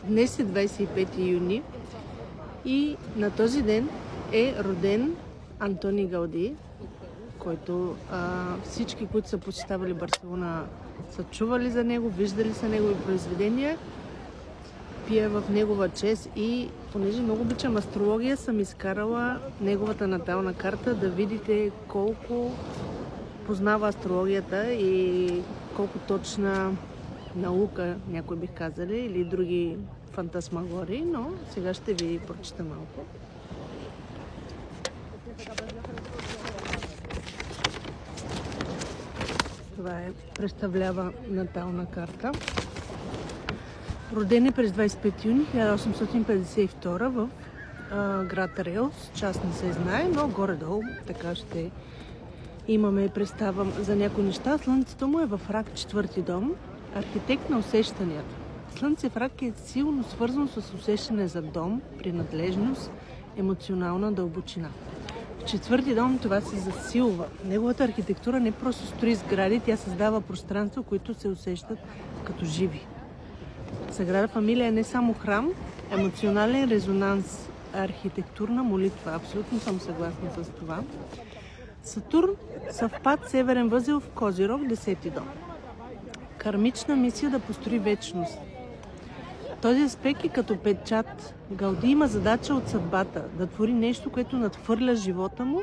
Днес е 25 юни и на този ден е роден Антони Гауди, който всички, които са посещавали Барселона, са чували за него, виждали са негови произведения. Пия в негова чест и понеже много обичам астрология, съм изкарала неговата натална карта да видите колко познава астрологията и колко точна наука, някой бих казали, или други фантасмагории, но сега ще ви прочита малко. Това представлява натална карта. Роден е през 25 юни 1852 в град Реус. Част не се знае, но горе-долу така ще имаме представа за някои неща. Слънцето му е в Рак, 4-ти дом. Архитект на усещанията. Слънце в Рак е силно свързано с усещане за дом, принадлежност, емоционална дълбочина. В 4-ти дом това се засилва. Неговата архитектура не просто строи сгради, тя създава пространства, които се усещат като живи. Саграда Фамилия е не само храм, емоционален резонанс, архитектурна молитва. Абсолютно съм съгласна с това. Сатурн, съвпад северен възел в Козирог, 10-ти дом. Кармична мисия да построи вечност. Този аспект е като печат. Гауди има задача от съдбата да твори нещо, което надхвърля живота му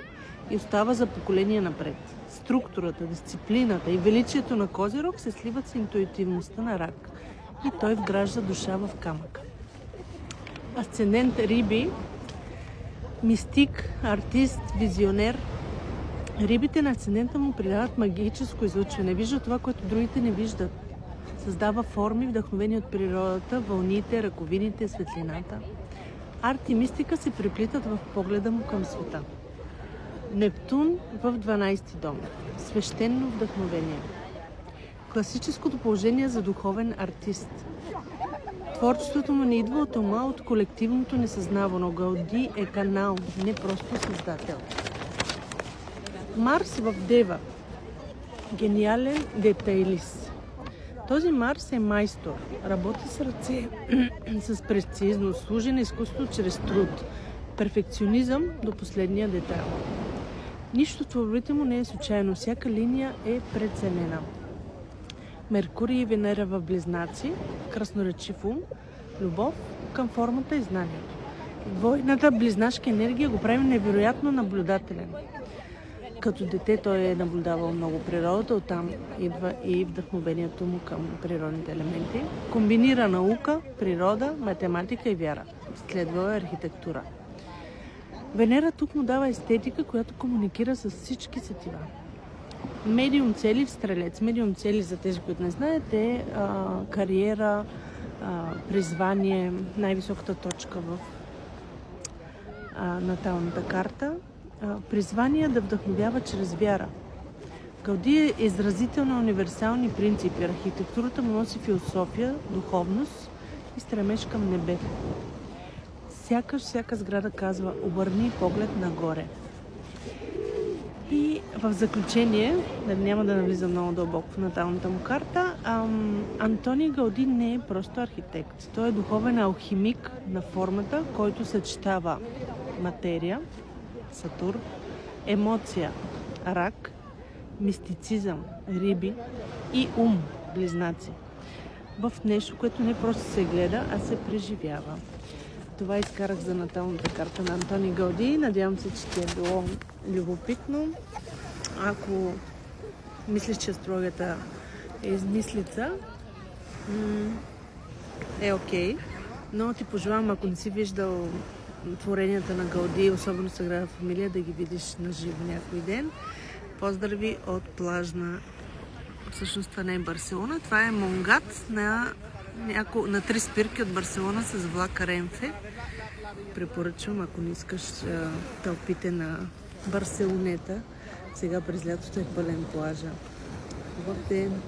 и остава за поколение напред. Структурата, дисциплината и величието на Козирог се сливат с интуитивността на Рак и той вгражда душа в камъка. Асцендент Риби, мистик, артист, визионер. Рибите на асцендента му придават магическо излъчване. Вижда това, което другите не виждат. Създава форми, вдъхновени от природата, вълните, ръковините, светлината. Арт и мистика се преплитат в погледа му към света. Нептун в 12-ти дом. Свещено вдъхновение. Класическото положение за духовен артист. Творчеството му не идва от ума, от колективното несъзнавано. Гауди е канал, не просто създател. Марс в Дева. Гениален детайлист. Този Марс е майстор. Работи с ръце, с прецизност, служи на изкуството чрез труд. Перфекционизъм до последния детайл. Нищо в творбите му не е случайно. Всяка линия е преценена. Меркурий и Венера в Близнаци. Красноречив ум. Любов към формата и знанието. Двойната близнашка енергия го прави невероятно наблюдателен. Като дете той е наблюдавал много природата, оттам идва и вдъхновението му към природните елементи. Комбинира наука, природа, математика и вяра. Следва архитектура. Венера тук му дава естетика, която комуникира с всички сетива. Медиум цели в Стрелец. Медиум цели, за тези, които не знаете, е кариера, призвание, най-високата точка в наталната карта. Призвание да вдъхновява чрез вяра. Гауди е изразител на универсални принципи. Архитектурата му носи философия, духовност и стремеж към небе. Всяка сграда казва: обърни поглед нагоре. И в заключение, няма да навлизам много дълбоко в наталната му карта, Антони Гауди не е просто архитект. Той е духовен алхимик на формата, който съчетава материя, Сатурн, емоция, Рак, мистицизъм, Риби и ум, Близнаци. В нещо, което не просто се гледа, а се преживява. Това изкарах за наталната карта на Антони Гауди. Надявам се, че ти е било любопитно. Ако мислиш, че астрологията е измислица, е окей. Но ти пожелавам, ако не си виждал творенията на Гауди, особено Саграда Фамилия, да ги видиш на живо някой ден. Поздрави от плажна, всъщност това не е Барселона, това е Монгат на 3 спирки от Барселона с влака Ренфе. Препоръчвам, ако не искаш тълпите на Барселонета. Сега през лятото е пълен плажа. Хубав ден!